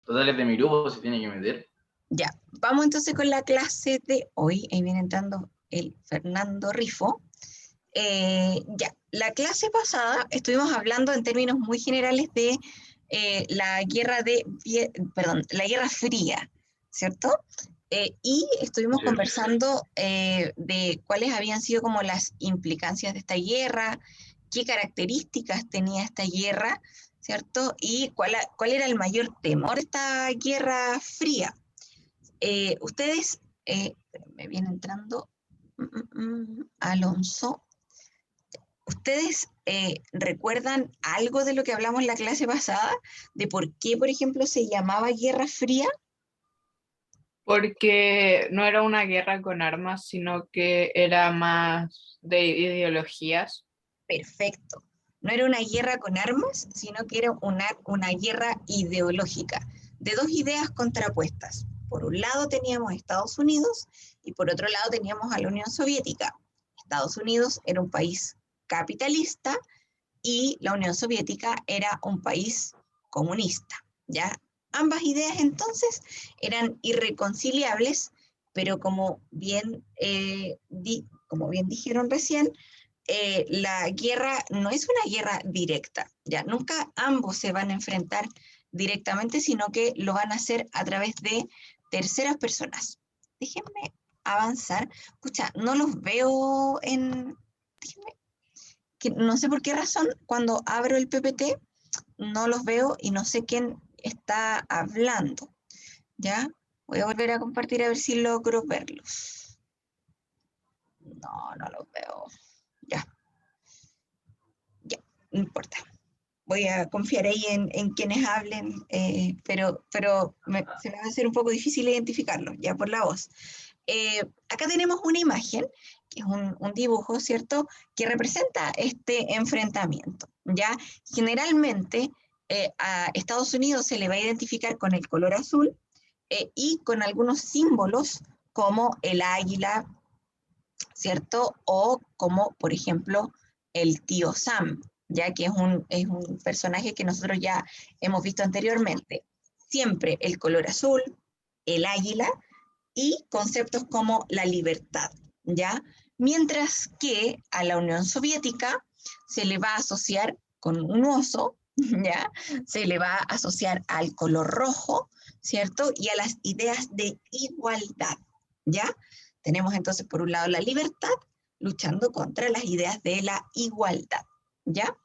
Total, es de mi grupo, se tiene que meter. Ya, vamos entonces con la clase de hoy. Ahí viene entrando el Fernando Rifo. Ya, la clase pasada estuvimos hablando en términos muy generales de la la Guerra Fría, ¿cierto? Y estuvimos ¿Cierto? conversando de cuáles habían sido como las implicancias de esta guerra, qué características tenía esta guerra, ¿cierto? Y cuál era el mayor temor de esta Guerra Fría. Ustedes, me viene entrando Alonso. ¿Ustedes recuerdan algo de lo que hablamos en la clase pasada? ¿De por qué, por ejemplo, se llamaba Guerra Fría? Porque no era una guerra con armas, sino que era más de ideologías. Perfecto. No era una guerra con armas, sino que era una guerra ideológica, de dos ideas contrapuestas. Por un lado teníamos Estados Unidos y por otro lado teníamos a la Unión Soviética. Estados Unidos era un país capitalista y la Unión Soviética era un país comunista, ¿ya? Ambas ideas entonces eran irreconciliables, pero como bien dijeron recién, la guerra no es una guerra directa, ¿ya? Nunca ambos se van a enfrentar directamente, sino que lo van a hacer a través de terceras personas. Déjenme avanzar. Escucha, no los veo en... Déjenme que no sé por qué razón, cuando abro el PPT, no los veo y no sé quién está hablando. ¿Ya? Voy a volver a compartir a ver si logro verlos. No, no los veo. Ya, ya, no importa. Voy a confiar ahí en quienes hablen, pero se me va a hacer un poco difícil identificarlos, ya por la voz. Acá tenemos una imagen, que es un dibujo, ¿cierto?, que representa este enfrentamiento, ¿ya? Generalmente a Estados Unidos se le va a identificar con el color azul y con algunos símbolos como el águila, ¿cierto? O como, por ejemplo, el tío Sam, ya que es un personaje que nosotros ya hemos visto anteriormente. Siempre el color azul, el águila y conceptos como la libertad, ¿ya? Mientras que a la Unión Soviética se le va a asociar con un oso, ¿ya? Se le va a asociar al color rojo, ¿cierto? Y a las ideas de igualdad, ¿ya? Tenemos entonces por un lado la libertad luchando contra las ideas de la igualdad, ¿ya?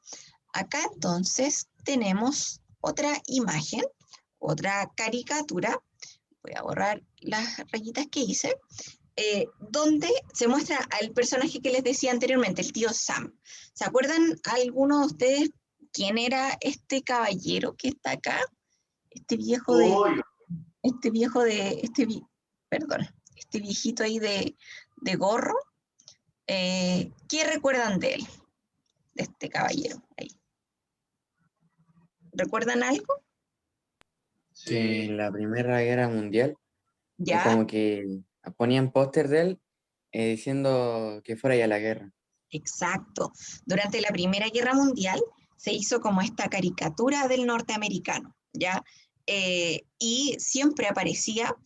Acá entonces tenemos otra imagen, otra caricatura. Voy a borrar las rayitas que hice, donde se muestra al personaje que les decía anteriormente, el tío Sam. ¿Se acuerdan algunos de ustedes quién era este caballero que está acá? Este viejo de, perdón, este viejito ahí de gorro. ¿Qué recuerdan de él, de este caballero ahí? ¿Recuerdan algo? Que en la Primera Guerra Mundial, ¿Ya? como que ponían póster de él diciendo que fuera ya la guerra. Exacto. Durante la Primera Guerra Mundial se hizo como esta caricatura del norteamericano, ¿ya? Y siempre aparecía,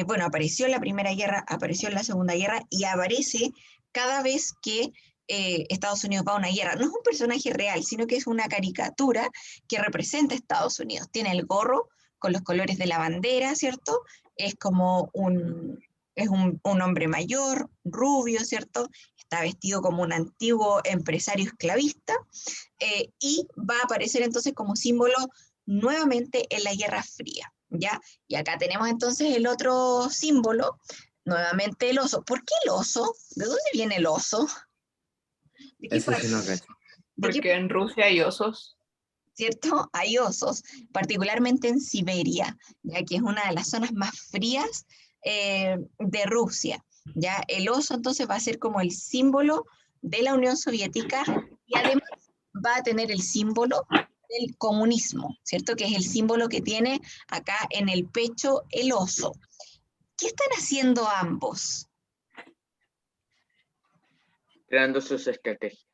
bueno, apareció en la Primera Guerra, apareció en la Segunda Guerra y aparece cada vez que Estados Unidos va a una guerra. No es un personaje real, sino que es una caricatura que representa a Estados Unidos. Tiene el gorro con los colores de la bandera, ¿cierto? Es como un hombre mayor, rubio, ¿cierto? Está vestido como un antiguo empresario esclavista y va a aparecer entonces como símbolo nuevamente en la Guerra Fría, ¿ya? Y acá tenemos entonces el otro símbolo, nuevamente el oso. ¿Por qué el oso? ¿De dónde viene el oso? ¿De qué Eso parte? sí no cacho. Porque en Rusia hay osos. ¿Cierto? Hay osos, particularmente en Siberia, ya que es una de las zonas más frías de Rusia. Ya el oso entonces va a ser como el símbolo de la Unión Soviética y además va a tener el símbolo del comunismo, ¿cierto? Que es el símbolo que tiene acá en el pecho el oso. ¿Qué están haciendo ambos? Creando sus estrategias.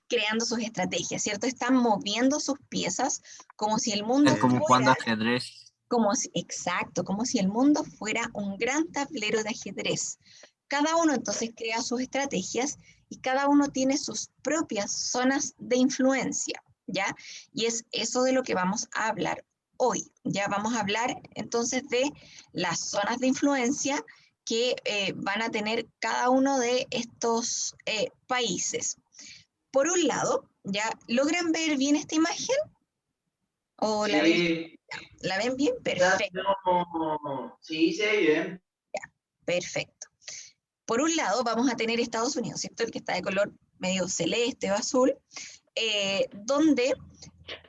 Creando sus estrategias, ¿cierto? Están moviendo sus piezas como si el mundo Es como fuera jugando ajedrez. Exacto, como si el mundo fuera un gran tablero de ajedrez. Cada uno entonces crea sus estrategias y cada uno tiene sus propias zonas de influencia, ¿ya? Y es eso de lo que vamos a hablar hoy. Ya vamos a hablar entonces de las zonas de influencia que van a tener cada uno de estos países. Por un lado, ¿ya logran ver bien esta imagen? ¿O Sí, la ven bien? ya Perfecto. no- sí, se ve bien. Perfecto. Por un lado, vamos a tener Estados Unidos, ¿cierto? El que está de color medio celeste o azul, donde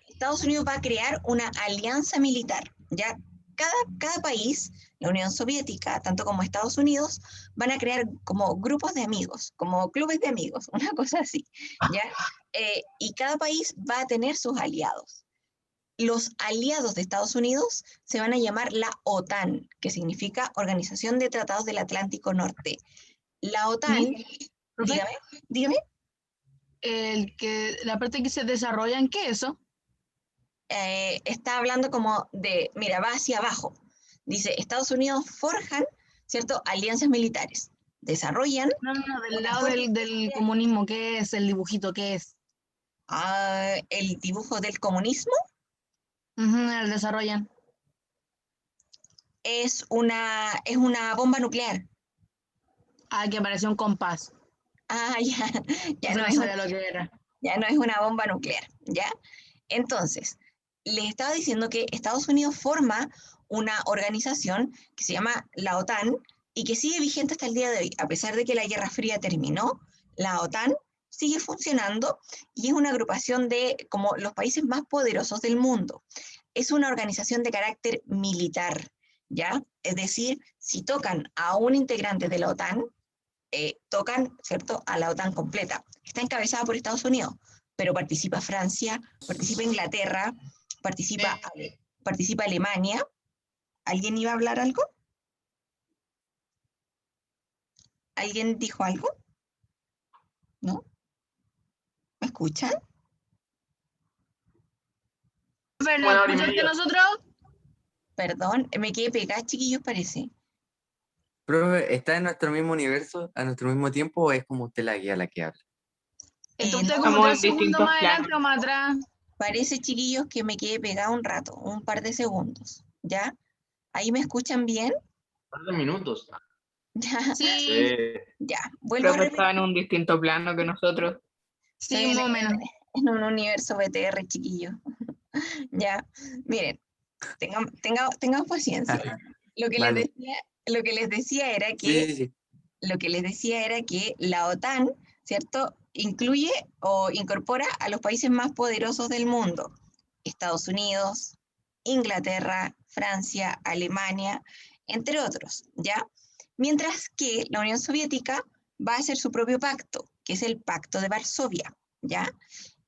Estados Unidos va a crear una alianza militar, ¿ya? Cada país, la Unión Soviética, tanto como Estados Unidos, van a crear como grupos de amigos, como clubes de amigos, una cosa así, ¿ya? Y cada país va a tener sus aliados. Los aliados de Estados Unidos se van a llamar la OTAN, que significa Organización de Tratados del Atlántico Norte. La OTAN, Profe, dígame, la parte que se desarrolla en qué eso. está hablando como de, mira, va hacia abajo. Dice, Estados Unidos forjan, ¿cierto? Alianzas militares. Desarrollan No, del una lado fuerte del comunismo, ¿qué es el dibujito? ¿Qué es? el dibujo del comunismo. El desarrollan. Es una bomba nuclear. Que apareció un compás. Ya Eso no no es sabía lo que era. ya no es una bomba nuclear, ¿ya? Entonces, les estaba diciendo que Estados Unidos forma una organización que se llama la OTAN y que sigue vigente hasta el día de hoy. A pesar de que la Guerra Fría terminó, la OTAN sigue funcionando y es una agrupación de como los países más poderosos del mundo. Es una organización de carácter militar, ¿ya? Es decir, si tocan a un integrante de la OTAN, tocan, ¿cierto?, a la OTAN completa. Está encabezada por Estados Unidos, pero participa Francia, participa Inglaterra, participa Alemania. ¿Alguien iba a hablar algo? ¿Alguien dijo algo? ¿No? ¿Me escuchan? Profe, ¿no Una hora y escuchan que media. nosotros? Perdón, me quedé pegada, chiquillos, parece. Profe, ¿está en nuestro mismo universo, a nuestro mismo tiempo, o es como usted la guía la que habla? Entonces, No, como Estamos 3 en segundos distintos más adelante planos. o más atrás. parece, chiquillos, que me quedé pegada un rato, un par de segundos, ¿ya? ¿Ahí me escuchan bien? Un par de minutos. Ya, Sí, ya. Vuelvo a Creo que repetir. está en un distinto plano que nosotros. Estoy sí, más o menos. en un universo BTR, chiquillos. Ya, miren, tengamos paciencia. Lo que les Vale. decía, lo que les decía era que, Sí, sí, sí. lo que les decía era que la OTAN, ¿cierto? Incluye o incorpora a los países más poderosos del mundo. Estados Unidos, Inglaterra, Francia, Alemania, entre otros, ¿ya? Mientras que la Unión Soviética va a hacer su propio pacto, que es el Pacto de Varsovia, ¿ya?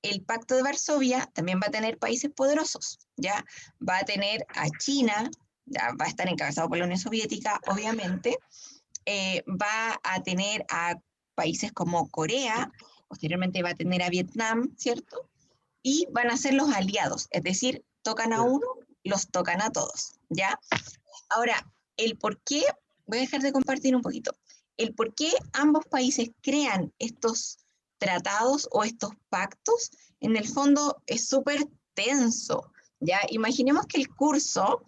El Pacto de Varsovia también va a tener países poderosos, ¿ya? Va a tener a China, ya va a estar encabezado por la Unión Soviética, obviamente, va a tener a países como Corea, posteriormente va a tener a Vietnam, ¿cierto? Y van a ser los aliados, es decir, tocan a uno, los tocan a todos, ¿ya? Ahora, el por qué, voy a dejar de compartir un poquito, el por qué ambos países crean estos tratados o estos pactos, en el fondo es súper tenso, ¿ya? Imaginemos que el curso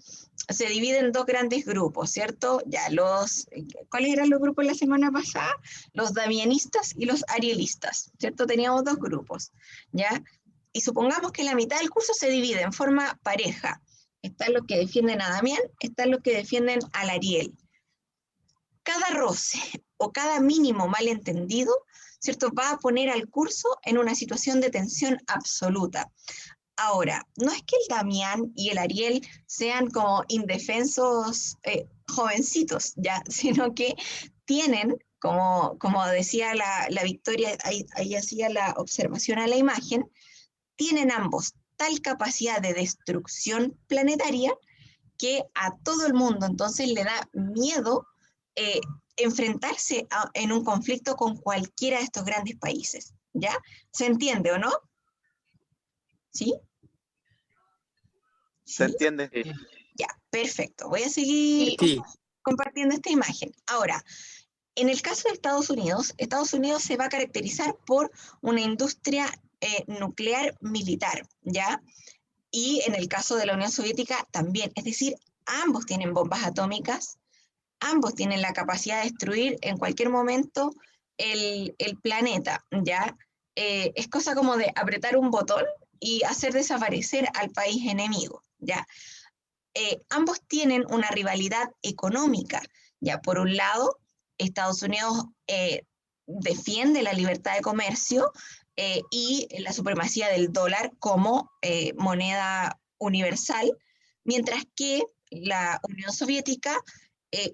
se divide en dos grandes grupos, ¿cierto? Ya ¿cuáles eran los grupos la semana pasada? Los damianistas y los arielistas, ¿cierto? Teníamos dos grupos, ¿ya? Y supongamos que la mitad del curso se divide en forma pareja. Están los que defienden a Damián, están los que defienden al Ariel. Cada roce o cada mínimo malentendido, ¿cierto?, va a poner al curso en una situación de tensión absoluta. Ahora, no es que el Damián y el Ariel sean como indefensos jovencitos, ya, sino que tienen, como decía la Victoria, ahí hacía la observación a la imagen, tienen ambos tal capacidad de destrucción planetaria que a todo el mundo entonces le da miedo enfrentarse en un conflicto con cualquiera de estos grandes países, ¿ya? ¿Se entiende o no? ¿Sí? ¿Se ¿Sí? entiende? Sí. Ya, perfecto. Voy a seguir Sí, compartiendo esta imagen. Ahora, en el caso de Estados Unidos se va a caracterizar por una industria nuclear militar, ¿ya? Y en el caso de la Unión Soviética también. Es decir, ambos tienen bombas atómicas, ambos tienen la capacidad de destruir en cualquier momento el planeta, ¿ya? Es cosa como de apretar un botón y hacer desaparecer al país enemigo, ¿ya? Ambos tienen una rivalidad económica, ¿ya? Por un lado, Estados Unidos defiende la libertad de comercio y la supremacía del dólar como moneda universal, mientras que la Unión Soviética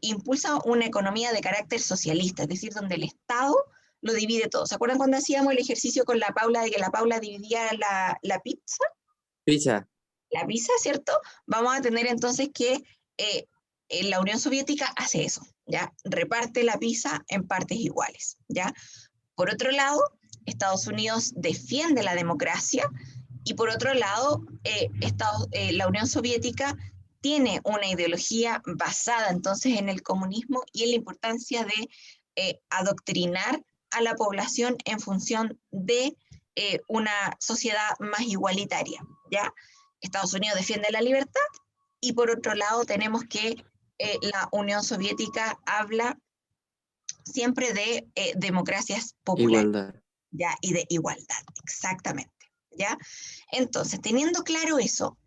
impulsa una economía de carácter socialista, es decir, donde el Estado lo divide todo. ¿Se acuerdan cuando hacíamos el ejercicio con la Paula de que la Paula dividía la pizza? pizza. La pizza, ¿cierto? Vamos a tener entonces que la Unión Soviética hace eso, ¿ya? Reparte la pizza en partes iguales, ¿ya? Por otro lado, Estados Unidos defiende la democracia y por otro lado, la Unión Soviética tiene una ideología basada entonces en el comunismo y en la importancia de adoctrinar a la población en función de una sociedad más igualitaria, ¿ya? Estados Unidos defiende la libertad y por otro lado tenemos que la Unión Soviética habla siempre de democracias populares, Igualdad. ¿ya? Y de igualdad, exactamente, ¿ya? Entonces, teniendo claro eso,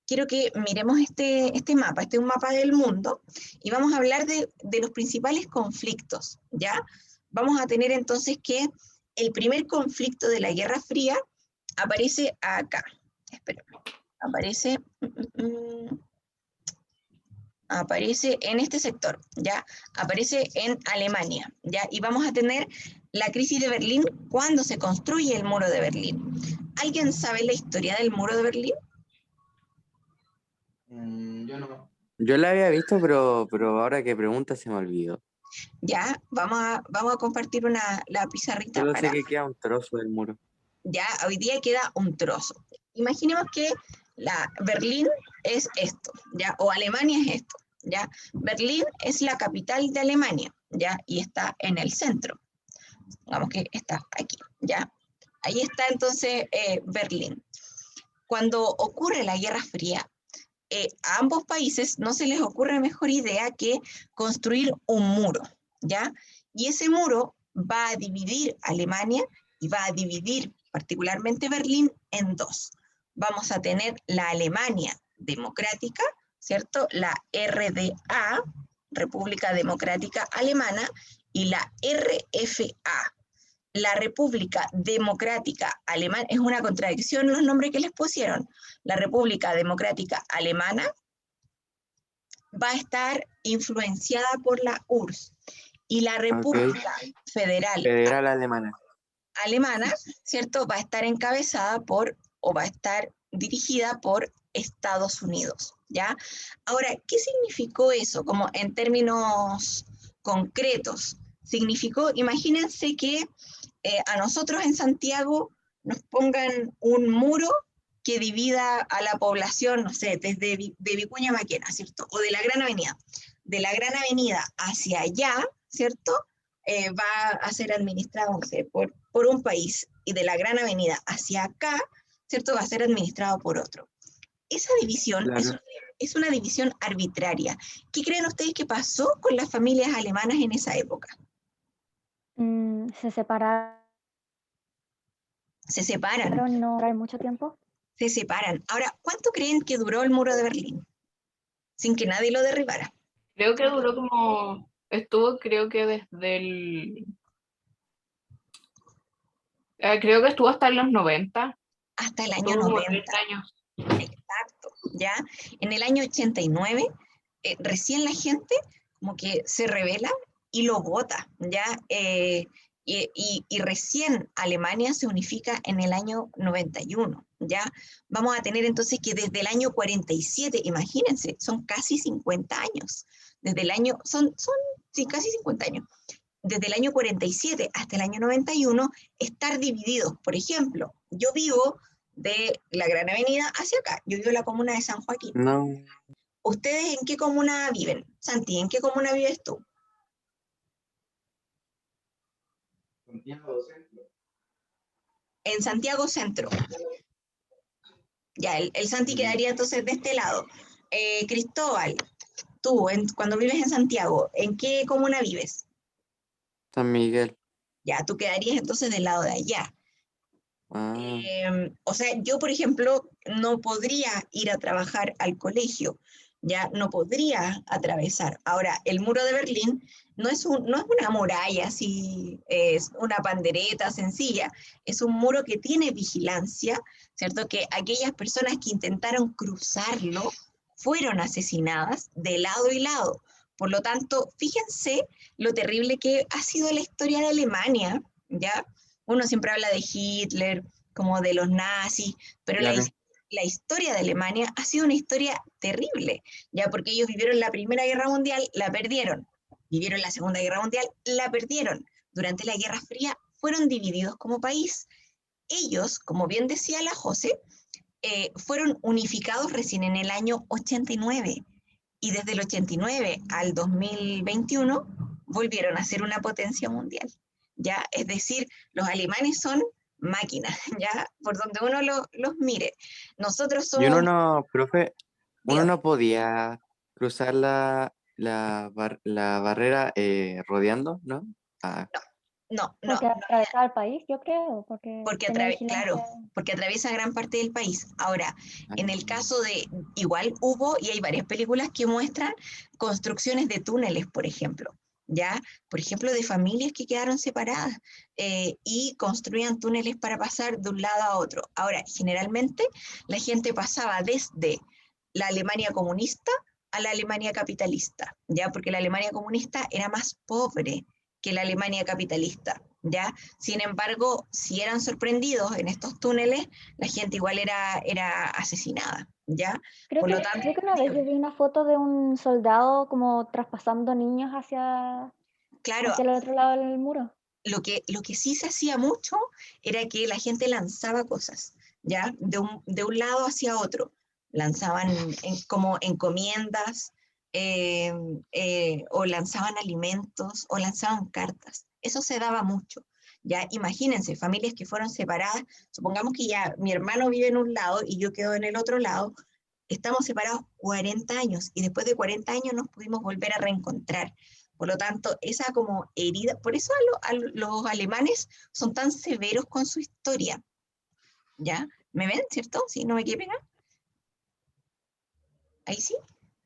quiero que miremos este mapa, este es un mapa del mundo, y vamos a hablar de los principales conflictos, ¿ya? Vamos a tener entonces que el primer conflicto de la Guerra Fría aparece acá, espérame, aparece... aparece en este sector, ¿ya? Aparece en Alemania, ¿ya? Y vamos a tener la crisis de Berlín cuando se construye el muro de Berlín. ¿Alguien sabe la historia del muro de Berlín? Yo no. Yo la había visto, pero ahora que pregunta se me olvidó. Ya, vamos a compartir la pizarrita Solo para... sé que queda un trozo del muro. Ya, hoy día queda un trozo. Imaginemos que Berlín es esto, ¿ya? O Alemania es esto, ¿ya? Berlín es la capital de Alemania, ¿ya? Y está en el centro. Digamos que está aquí, ¿ya? Ahí está entonces Berlín. Cuando ocurre la Guerra Fría, a ambos países no se les ocurre mejor idea que construir un muro, ¿ya? Y ese muro va a dividir Alemania y va a dividir particularmente Berlín en dos. Vamos a tener la Alemania democrática, ¿cierto? La RDA, República Democrática Alemana, y la RFA, la República Democrática Alemana. Es una contradicción los nombres que les pusieron. La República Democrática Alemana va a estar influenciada por la URSS y la República Federal Federal Alemana. Alemana, ¿cierto? Va a estar encabezada por, o va a estar dirigida por Estados Unidos, ¿ya? Ahora, ¿qué significó eso? Como en términos concretos. Significó, imagínense que a nosotros en Santiago nos pongan un muro que divida a la población, no sé, desde de Vicuña Maquena, ¿cierto? O de la Gran Avenida. De la Gran Avenida hacia allá, ¿cierto? Va a ser administrado, no sé, por un país, y de la Gran Avenida hacia acá, ¿cierto? Va a ser administrado por otro. Esa división Claro. es una división arbitraria. ¿Qué creen ustedes que pasó con las familias alemanas en esa época? Se separaron, Se separan, no duraron mucho tiempo. se separan. Ahora, ¿cuánto creen que duró el muro de Berlín? Sin que nadie lo derribara. Creo que duró como, estuvo creo que desde el, creo que estuvo hasta los 90, Hasta el año estuvo como 90. 30 años. Exacto, ¿ya? En el año 89, recién la gente como que se rebela y lo vota, ¿ya? Y recién Alemania se unifica en el año 91, ¿ya? Vamos a tener entonces que desde el año 47, imagínense, son casi 50 años. Desde el año, sí, casi 50 años. Desde el año 47 hasta el año 91, estar divididos. Por ejemplo, yo vivo de la Gran Avenida hacia acá. Yo vivo en la comuna de San Joaquín. No. ¿Ustedes en qué comuna viven? Santi, ¿en qué comuna vives tú? En Santiago Centro. Ya, el Santi quedaría entonces de este lado. Cristóbal, tú, cuando vives en Santiago, ¿en qué comuna vives? San Miguel. Ya, tú quedarías entonces del lado de allá. Ah, O sea, yo, por ejemplo, no podría ir a trabajar al colegio, ya no podría atravesar. Ahora, el muro de Berlín no es una muralla así, es una pandereta sencilla, es un muro que tiene vigilancia, ¿cierto? Que aquellas personas que intentaron cruzarlo fueron asesinadas de lado y lado. Por lo tanto, fíjense lo terrible que ha sido la historia de Alemania, ¿ya? Uno siempre habla de Hitler, como de los nazis, pero claro. la historia de Alemania ha sido una historia terrible, ya porque ellos vivieron la Primera Guerra Mundial, la perdieron, vivieron la Segunda Guerra Mundial, la perdieron. Durante la Guerra Fría fueron divididos como país. Ellos, como bien decía la José, fueron unificados recién en el año 89 y desde el 89 al 2021 volvieron a ser una potencia mundial. ¿Ya? Es decir, los alemanes son máquinas, ¿ya? Por donde uno los mire. Nosotros Y uno somos... no, profe, uno Dígame. no podía cruzar la barrera rodeando, ¿no? Ah, No, Porque atravesaba el país, yo creo, porque porque tenía vigilancia. claro, porque atraviesa gran parte del país. Ahora, en el ah, caso de, igual hubo, y hay varias películas que muestran construcciones de túneles, por ejemplo, ¿ya? Por ejemplo, de familias que quedaron separadas y construían túneles para pasar de un lado a otro. Ahora, generalmente la gente pasaba desde la Alemania comunista a la Alemania capitalista, ¿ya? Porque la Alemania comunista era más pobre que la Alemania capitalista, ¿ya? Sin embargo, si eran sorprendidos en estos túneles, la gente igual era asesinada, ¿ya? Por lo tanto, Creo que una vez yo vi una foto de un soldado como traspasando niños claro, hacia el otro lado del muro. lo que sí se hacía mucho era que la gente lanzaba cosas, ¿ya? De un lado hacia otro. Lanzaban como encomiendas, o lanzaban alimentos, o lanzaban cartas. Eso se daba mucho. Ya, imagínense, familias que fueron separadas, supongamos que ya mi hermano vive en un lado y yo quedo en el otro lado, estamos separados 40 años y después de 40 años nos pudimos volver a reencontrar. Por lo tanto, esa como herida, por eso los alemanes son tan severos con su historia. ¿Ya? ¿Me ven, cierto? ¿Sí? ¿No me quiere pegar? Ahí sí.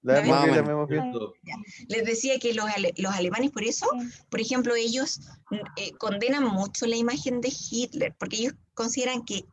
La ¿Me ven? vemos más o bien, la menos. vemos bien. Les decía que los alemanes, por eso, Sí. por ejemplo, ellos condenan mucho la imagen de Hitler, porque ellos consideran que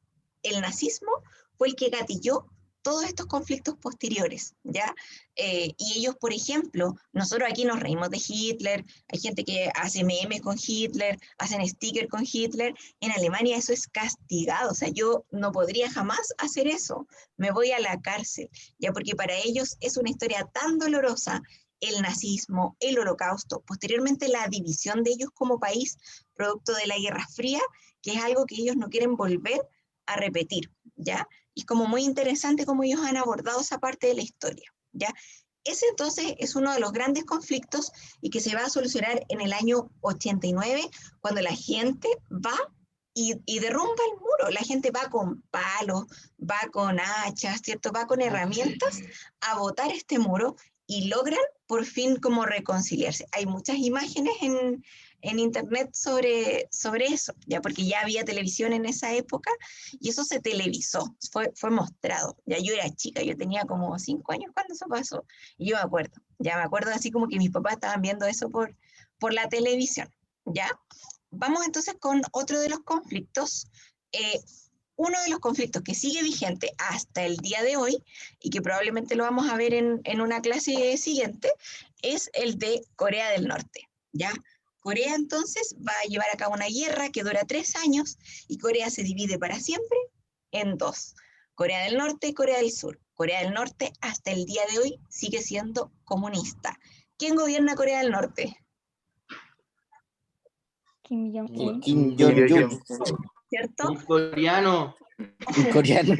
el nazismo fue el que gatilló todos estos conflictos posteriores, ¿ya? Y ellos, por ejemplo, nosotros aquí nos reímos de Hitler, hay gente que hace memes con Hitler, hacen stickers con Hitler, en Alemania eso es castigado, o sea, yo no podría jamás hacer eso, me voy a la cárcel, ya porque para ellos es una historia tan dolorosa el nazismo, el holocausto, posteriormente la división de ellos como país, producto de la Guerra Fría, que es algo que ellos no quieren volver a repetir, ¿ya? Y es como muy interesante cómo ellos han abordado esa parte de la historia, ¿ya? Ese entonces es uno de los grandes conflictos y que se va a solucionar en el año 89, cuando la gente va y derrumba el muro. La gente va con palos, va con hachas, ¿cierto? Va con herramientas a botar este muro y logran por fin como reconciliarse. Hay muchas imágenes en internet sobre eso, ya porque ya había televisión en esa época y eso se televisó, fue mostrado. Ya yo era chica, yo tenía como 5 años cuando eso pasó y yo me acuerdo, ya me acuerdo así como que mis papás estaban viendo eso por la televisión, ¿ya? Vamos entonces con otro de los conflictos. Uno de los conflictos que sigue vigente hasta el día de hoy y que probablemente lo vamos a ver en una clase siguiente es el de Corea del Norte, ¿ya? Corea entonces va a llevar a cabo una guerra que dura 3 años y Corea se divide para siempre en dos, Corea del Norte y Corea del Sur. Corea del Norte hasta el día de hoy sigue siendo comunista. ¿Quién gobierna Corea del Norte? Kim Jong-un. Kim Yo- Jong-un, ¿Cierto? Un coreano. un coreano.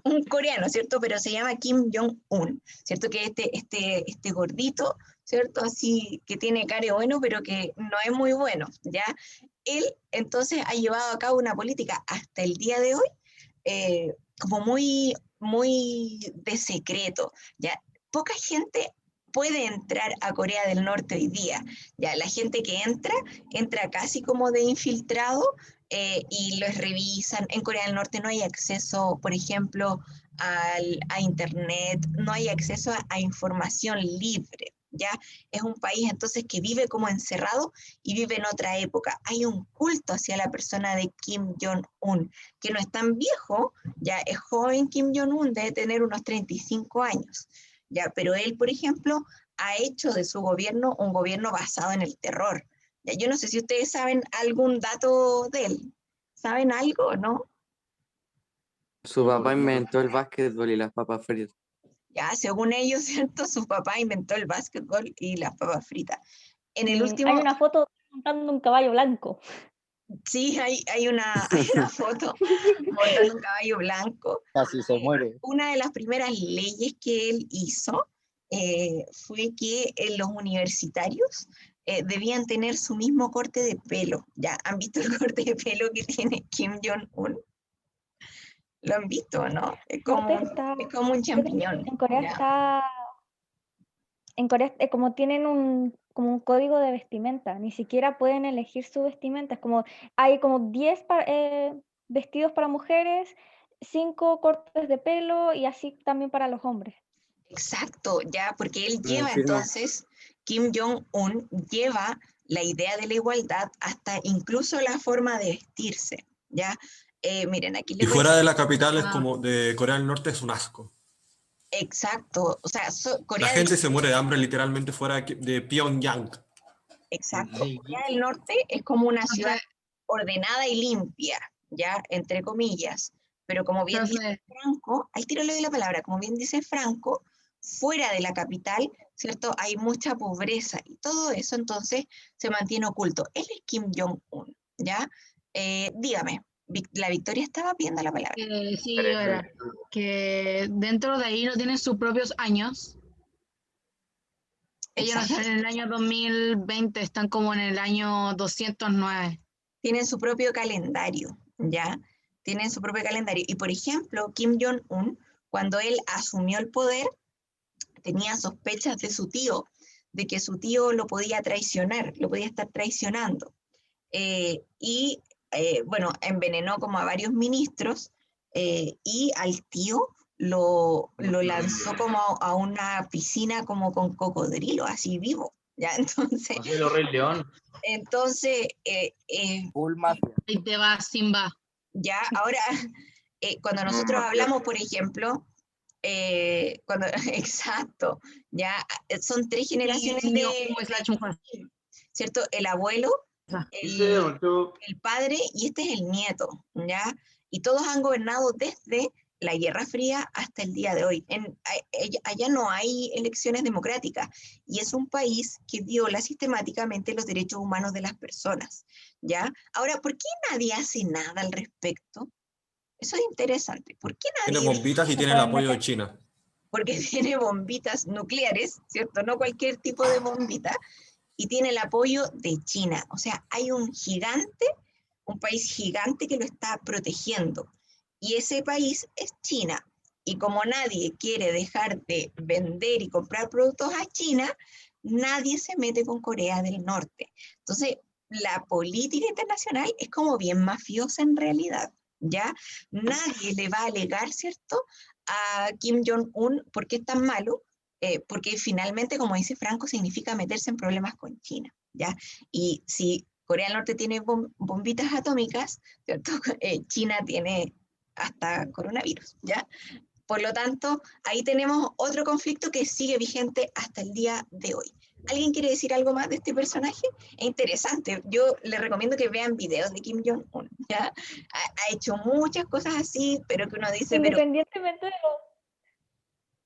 un coreano, ¿cierto? Pero se llama Kim Jong-un, ¿cierto? Que este gordito, ¿cierto? Así que tiene cara bueno, pero que no es muy bueno, ¿ya? Él entonces ha llevado a cabo una política hasta el día de hoy como muy de secreto, ¿ya? Poca gente puede entrar a Corea del Norte hoy día, ¿ya? La gente que entra casi como de infiltrado y los revisan. En Corea del Norte no hay acceso, por ejemplo, a internet, no hay acceso a información libre, ¿ya? Es un país entonces que vive como encerrado y vive en otra época. Hay un culto hacia la persona de Kim Jong-un, que no es tan viejo, ya es joven. Kim Jong-un debe tener unos 35 años, ya, pero él, por ejemplo, ha hecho de su gobierno un gobierno basado en el terror. Ya, yo no sé si ustedes saben algún dato de él. ¿Saben algo, no? Su papá inventó el básquetbol y las papas fritas. Ya, según ellos, ¿cierto? Su papá inventó el básquetbol y las papas fritas. En el Hay último, una foto montando un caballo blanco. sí, hay una foto montando un caballo blanco. Casi se muere. Una de las primeras leyes que él hizo fue que los universitarios debían tener su mismo corte de pelo. ¿Ya han visto el corte de pelo que tiene Kim Jong-un? ¿Lo han visto, no? Es como, es como un champiñón. En Corea ¿ya? como tienen como un código de vestimenta, ni siquiera pueden elegir su vestimenta. Es como, hay como 10 vestidos para mujeres, 5 cortes de pelo y así también para los hombres. Exacto, ya, porque él lleva Confirmo. entonces, Kim Jong-un lleva la idea de la igualdad hasta incluso la forma de vestirse, ¿ya? Miren, aquí Y les voy fuera a... de la capital es Ah. como de Corea del Norte es un asco. Exacto, o sea, La Corea gente del... se muere de hambre literalmente fuera de Pyongyang. Exacto, Sí. Corea del Norte es como una ciudad Profe, ordenada y limpia, ¿ya? Entre comillas, pero como bien dice profe, Franco, al tiro le doy la palabra, como bien dice Franco, fuera de la capital, ¿cierto? Hay mucha pobreza y todo eso entonces se mantiene oculto. Él es Kim Jong-un, ¿ya? Dígame, la Victoria estaba pidiendo la palabra. sí, yo era. Que dentro de ahí no tienen sus propios años. Ellos no Exacto. están en el año 2020, están como en el año 209. Tienen su propio calendario, ¿ya? Tienen su propio calendario. Y por ejemplo, Kim Jong-un, cuando él asumió el poder, tenía sospechas de su tío, de que su tío lo podía traicionar, lo podía estar traicionando. Bueno, envenenó como a varios ministros y al tío lo lanzó como a una piscina como con cocodrilo, así vivo, ¿ya? Entonces, Marcelo Rey León. entonces Full mafia. Ahí te va, Simba. ya ahora, cuando nosotros hablamos, por ejemplo, exacto, ya son 3 generaciones Kim de, Jong-un/mujer. ¿cierto? El abuelo, Dice el, el padre y este es el nieto, ¿ya? Y todos han gobernado desde la Guerra Fría hasta el día de hoy. Allá no hay elecciones democráticas y es un país que viola sistemáticamente los derechos humanos de las personas, ¿ya? Ahora, ¿por qué nadie hace nada al respecto? Eso es interesante. ¿Por qué Tiene nadie? bombitas y tiene el apoyo de China. Porque tiene bombitas nucleares, ¿cierto? No cualquier tipo de bombita, y tiene el apoyo de China. O sea, hay un gigante, un país gigante que lo está protegiendo. Y ese país es China. Y como nadie quiere dejar de vender y comprar productos a China, nadie se mete con Corea del Norte. Entonces, la política internacional es como bien mafiosa en realidad, ¿ya? Nadie le va a alegar, ¿cierto?, a Kim Jong-un por qué es tan malo, porque finalmente, como dice Franco, significa meterse en problemas con China, ¿ya? Y si Corea del Norte tiene bombitas atómicas, ¿cierto? China tiene hasta coronavirus, ¿ya? Por lo tanto, ahí tenemos otro conflicto que sigue vigente hasta el día de hoy. ¿Alguien quiere decir algo más de este personaje? Es interesante. Yo les recomiendo que vean videos de Kim Jong-un, ¿ya? Ha hecho muchas cosas así, pero que uno dice, pero... Independientemente de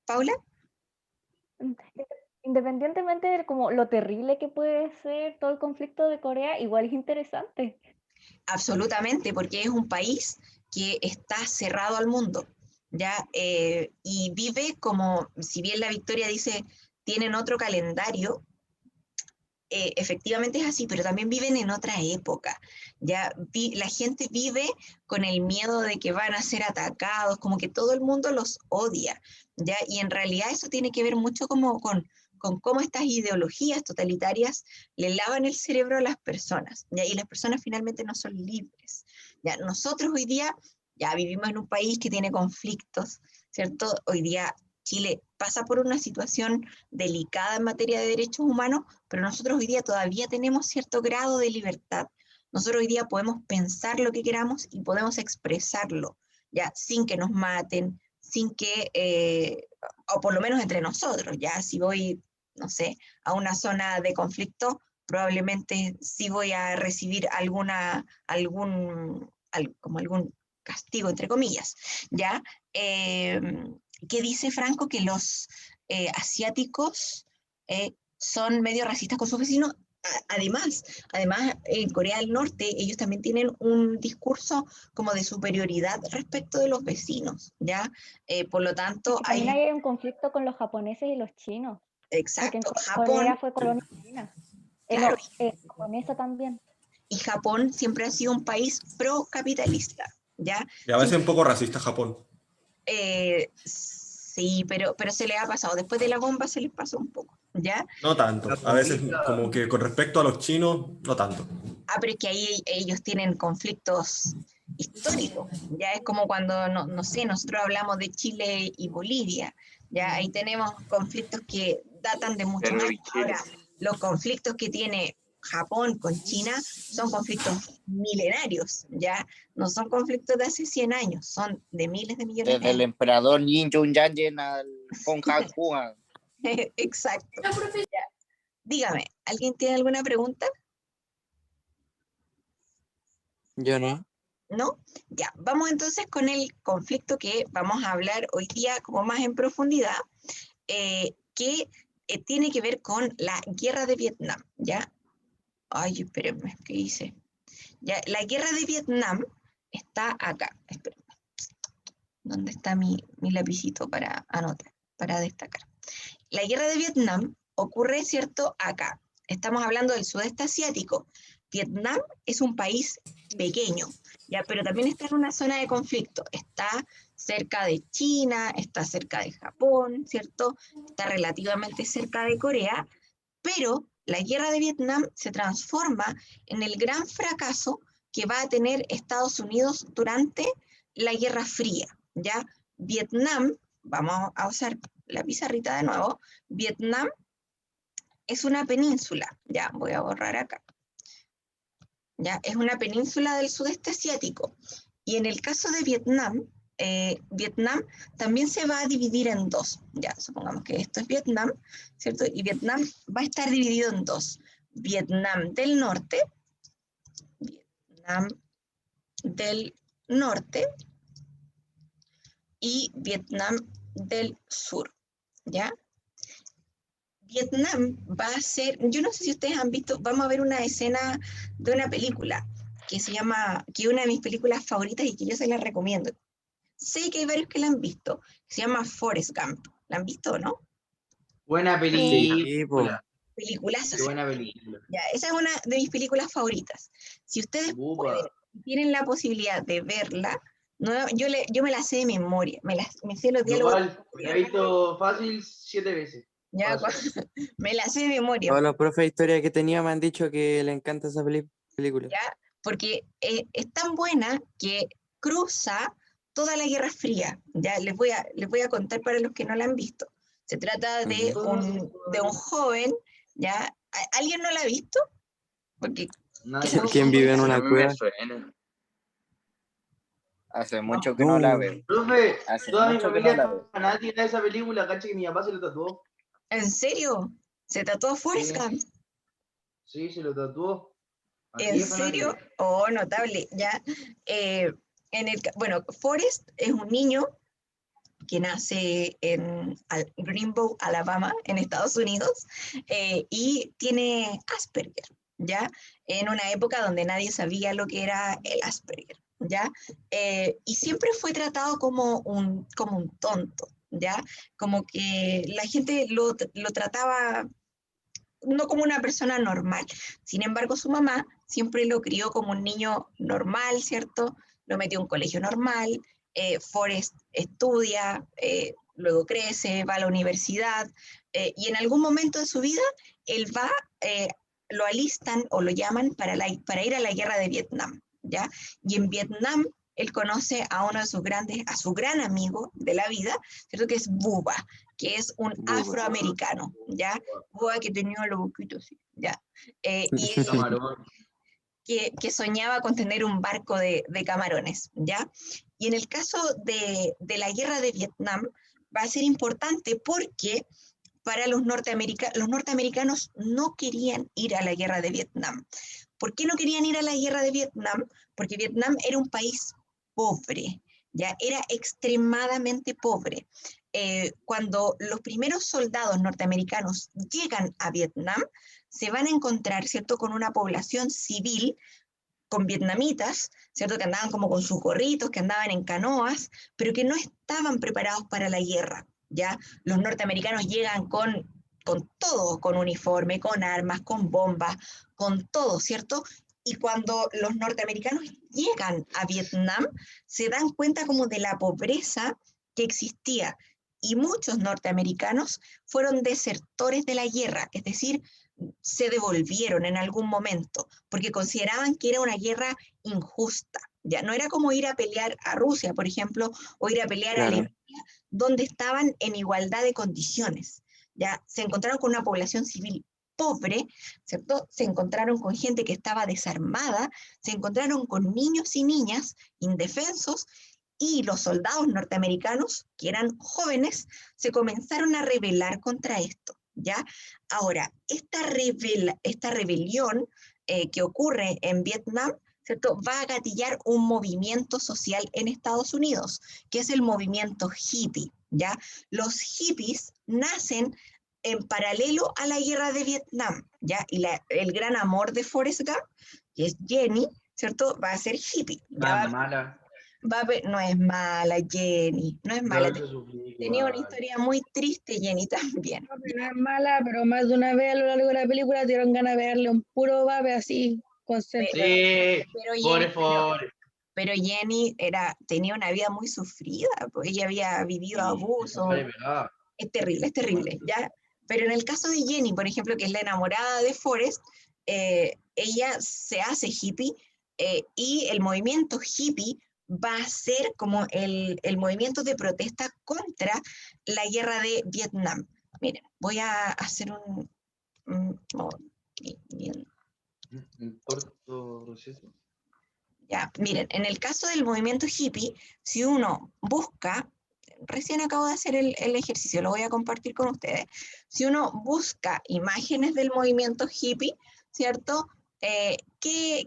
¿Paula? Independientemente de como lo terrible que puede ser todo el conflicto de Corea, igual es interesante. Absolutamente, porque es un país que está cerrado al mundo, ¿ya? Y vive como, si bien la Victoria dice, tienen otro calendario, efectivamente es así, pero también viven en otra época, ¿ya? La gente vive con el miedo de que van a ser atacados, como que todo el mundo los odia, ¿ya? Y en realidad eso tiene que ver mucho como con cómo estas ideologías totalitarias le lavan el cerebro a las personas, ¿ya? Y las personas finalmente no son libres, ¿ya? Nosotros hoy día ya vivimos en un país que tiene conflictos, ¿cierto? Hoy día Chile pasa por una situación delicada en materia de derechos humanos, pero nosotros hoy día todavía tenemos cierto grado de libertad. Nosotros hoy día podemos pensar lo que queramos y podemos expresarlo, ya, sin que nos maten, sin que, o por lo menos entre nosotros, ya, si voy, no sé, a una zona de conflicto, probablemente sí voy a recibir algún castigo, entre comillas, ¿ya? ¿Qué dice Franco? Que los asiáticos son medio racistas con sus vecinos. Además, en Corea del Norte, ellos también tienen un discurso como de superioridad respecto de los vecinos, ¿ya? Por lo tanto, También hay un conflicto con los japoneses y los chinos. Porque en exacto, Corea Japón, fue colonia china. claro, Japonesa también. y Japón siempre ha sido un país pro-capitalista, ¿ya? Y a veces un poco racista Japón. Sí, pero se les ha pasado. Después de la bomba se les pasó un poco, ¿ya? No tanto. A veces como que con respecto a los chinos, no tanto. Pero es que ahí ellos tienen conflictos históricos. Ya es como cuando, no sé, nosotros hablamos de Chile y Bolivia. Ya ahí tenemos conflictos que datan de mucho Perú más. y Chile. Ahora, los conflictos que tiene Japón con China son conflictos milenarios, ya no son conflictos de hace 100 años, son de miles de millones de Desde el años. emperador Yin Jong Yanjen al Hong Kong. Exacto. Ya. Dígame, ¿alguien tiene alguna pregunta? Yo no. ¿No? Ya, vamos entonces con el conflicto que vamos a hablar hoy día como más en profundidad, que tiene que ver con la guerra de Vietnam, ¿ya? Ay, espérenme, ¿qué hice? Ya, la guerra de Vietnam está acá. Espérenme. ¿Dónde está mi lapicito para anotar, para destacar? La guerra de Vietnam ocurre, ¿cierto?, acá. Estamos hablando del sudeste asiático. Vietnam es un país pequeño, ¿ya? Pero también está en una zona de conflicto. Está cerca de China, está cerca de Japón, ¿cierto? Está relativamente cerca de Corea, pero la guerra de Vietnam se transforma en el gran fracaso que va a tener Estados Unidos durante la Guerra Fría, ¿ya? Vietnam, vamos a usar la pizarrita de nuevo, Vietnam es una península, ya voy a borrar acá, ya es una península del sudeste asiático, y en el caso de Vietnam, Vietnam también se va a dividir en dos, ya supongamos que esto es Vietnam, ¿cierto? Y Vietnam va a estar dividido en dos, Vietnam del norte y Vietnam del sur, ¿ya? Vietnam va a ser, yo no sé si ustedes han visto, vamos a ver una escena de una película que se llama, que es una de mis películas favoritas y que yo se la recomiendo. Sé que hay varios que la han visto, se llama Forrest Gump. ¿La han visto o no? Buena película. Peliculaza. Qué buena película. Ya, esa es una de mis películas favoritas. Si ustedes pueden, tienen la posibilidad de verla, no, yo me la sé de memoria, me sé los diálogos. Igual, la he visto fácil 7 veces. Ya, me la sé de memoria. Todos los profes de historia que tenía me han dicho que le encanta esa película. ¿Ya? Porque es tan buena que cruza toda la Guerra Fría. Ya les voy a contar para los que no la han visto. Se trata de un joven, ¿ya? ¿Alguien no la ha visto? Porque ¿Quién vive en una No me cueva? suena. Hace mucho que no la veo. Profe, Hace toda mi mucho que familia no la veo. es fanática de esa película, caché que mi papá se lo tatuó. ¿En serio? ¿Se tatuó Forrest Gump? Sí, se lo tatuó. Así ¿En es fanático. serio? Oh, notable. Ya. Bueno, Forrest es un niño que nace en Greenbow, Alabama, en Estados Unidos, y tiene Asperger, ¿ya? En una época donde nadie sabía lo que era el Asperger, ¿ya? Y siempre fue tratado como un tonto, ¿ya? Como que la gente lo trataba no como una persona normal. Sin embargo, su mamá siempre lo crió como un niño normal, ¿cierto? Lo metió a un colegio normal, Forrest estudia, luego crece, va a la universidad, y en algún momento de su vida, él va, lo alistan o lo llaman para ir a la guerra de Vietnam, ¿ya? Y en Vietnam, él conoce a uno de sus a su gran amigo de la vida, ¿cierto? Que es Bubba, que es un Bubba. afroamericano, ¿ya? Bubba que tenía los boquitos así, ¿ya? Y Camarón. que soñaba con tener un barco de camarones, ¿ya? Y en el caso de la guerra de Vietnam va a ser importante porque para los norteamericanos no querían ir a la guerra de Vietnam. ¿Por qué no querían ir a la guerra de Vietnam? Porque Vietnam era un país pobre, ya era extremadamente pobre. Cuando los primeros soldados norteamericanos llegan a Vietnam, se van a encontrar, ¿cierto?, con una población civil, con vietnamitas, ¿cierto?, que andaban como con sus gorritos, que andaban en canoas, pero que no estaban preparados para la guerra, ¿ya? Los norteamericanos llegan con todo, con uniforme, con armas, con bombas, con todo, ¿cierto? Y cuando los norteamericanos llegan a Vietnam, se dan cuenta como de la pobreza que existía. Y muchos norteamericanos fueron desertores de la guerra, es decir, se devolvieron en algún momento, porque consideraban que era una guerra injusta. Ya no era como ir a pelear a Rusia, por ejemplo, o ir a pelear a Claro. Alemania, donde estaban en igualdad de condiciones. Ya se encontraron con una población civil pobre, ¿cierto? Se encontraron con gente que estaba desarmada, se encontraron con niños y niñas indefensos, y los soldados norteamericanos, que eran jóvenes, se comenzaron a rebelar contra esto, ¿ya? Ahora, esta rebelión que ocurre en Vietnam, ¿cierto?, va a gatillar un movimiento social en Estados Unidos, que es el movimiento hippie, ¿ya? Los hippies nacen en paralelo a la guerra de Vietnam, ¿ya? Y el gran amor de Forrest Gump, que es Jenny, ¿cierto?, va a ser hippie. Ya Mala. no es mala Jenny, no es mala. Pero eso sufrí Tenía una igual. historia muy triste Jenny también. No, pero no es mala, pero más de una vez a lo largo de la película dieron ganas de darle un puro vape así, concentrado. Sí, Pero pobre. pero Jenny tenía una vida muy sufrida, pues ella había vivido abuso. Es terrible, ¿ya? Pero en el caso de Jenny, por ejemplo, que es la enamorada de Forrest, ella se hace hippie, y el movimiento hippie va a ser como el movimiento de protesta contra la guerra de Vietnam. Miren, voy a hacer bien. Un corto proceso. Ya, miren, en el caso del movimiento hippie, si uno busca, recién acabo de hacer el ejercicio, lo voy a compartir con ustedes. Si uno busca imágenes del movimiento hippie, ¿cierto? ¿Qué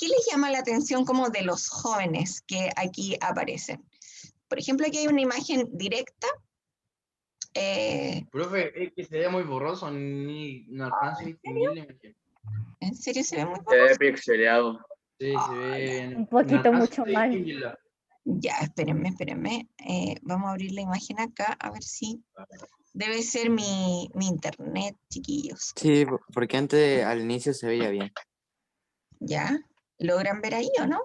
les llama la atención como de los jóvenes que aquí aparecen? Por ejemplo, aquí hay una imagen directa. Profe, es que se ve muy borroso, ni no alcanzo a distinguir la imagen. ¿En serio se ve muy Se borroso? ve pixeleado. Sí, se ve. Un poquito no mucho alcanzo a mal. distinguirla. Ya, espérenme. Vamos a abrir la imagen acá, a ver si... Debe ser mi internet, chiquillos. Sí, porque antes al inicio se veía bien. ¿Ya? ¿Logran ver ahí o no?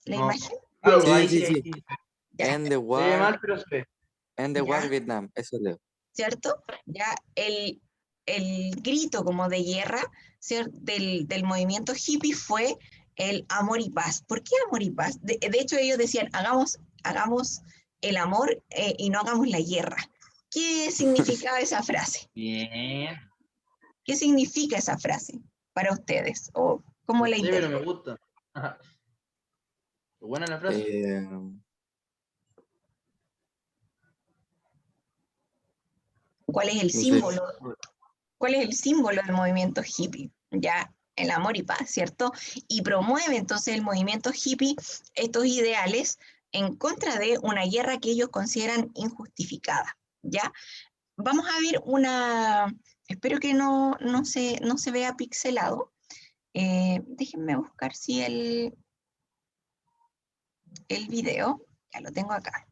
¿La No. imagen? Algo, ahí Sí. sí. Ya, En the Se ve War, mal, pero se ve. Ya. Vietnam, eso leo. ¿cierto? Ya el grito como de guerra, ¿cierto?, del movimiento hippie fue el amor y paz. ¿Por qué amor y paz? De hecho, ellos decían, hagamos el amor, y no hagamos la guerra. ¿Qué significaba esa frase? Bien. ¿Qué significa esa frase para ustedes? ¿O cómo No la sé, pero interpretan? me gusta. Buena la frase. ¿Cuál es el No sé. símbolo? ¿Cuál es el símbolo del movimiento hippie? Ya, el amor y paz, ¿cierto? Y promueve entonces el movimiento hippie estos ideales en contra de una guerra que ellos consideran injustificada, ¿ya? Vamos a ver espero que no se vea pixelado. Déjenme buscar si el video. Ya lo tengo acá.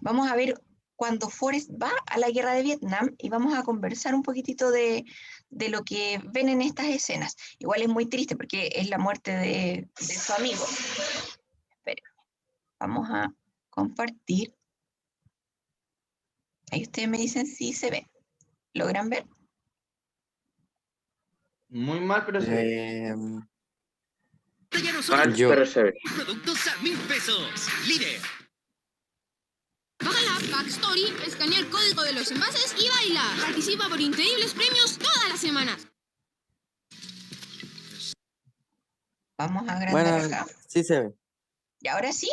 Vamos a ver cuando Forrest va a la guerra de Vietnam y vamos a conversar un poquitito de lo que ven en estas escenas. Igual es muy triste porque es la muerte de su amigo. Espérenme. Vamos a compartir. Ahí ustedes me dicen si se ve. ¿Logran ver? Muy mal, pero se ve. Mal, Yo. pero se ve. Productos a 1000 pesos. Líder. Baja la app Backstory, escanea el código de los envases y baila. Participa por increíbles premios todas las semanas. Vamos a agrandar Bueno, acá. sí se ve. ¿Y ahora sí?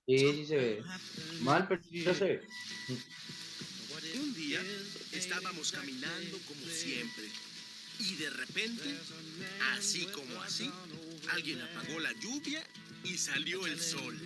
Sí, sí se ve. Mal, pero se ve. Un día estábamos caminando como siempre. Y de repente, así como así, alguien apagó la lluvia y salió el sol.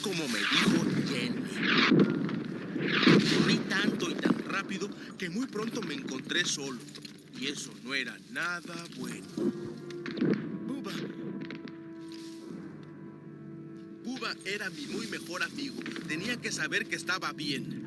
Como me dijo Jenny. Corrí tanto y tan rápido que muy pronto me encontré solo. Y eso no era nada bueno. Bubba era mi muy mejor amigo. Tenía que saber que estaba bien.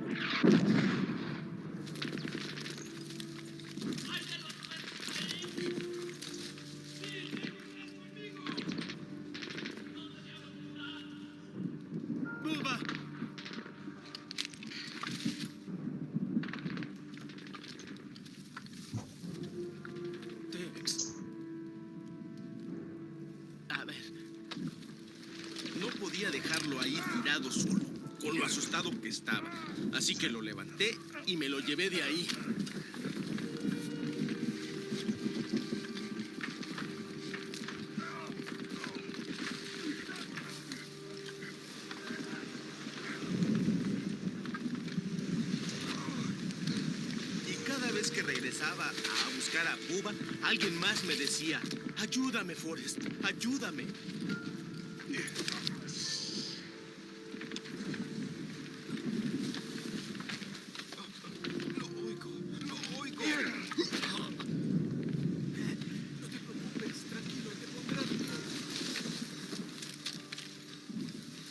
Dejarlo ahí tirado solo, con lo asustado que estaba. Así que lo levanté y me lo llevé de ahí. Y cada vez que regresaba a buscar a Bubba, alguien más me decía: ayúdame, Forrest, ayúdame.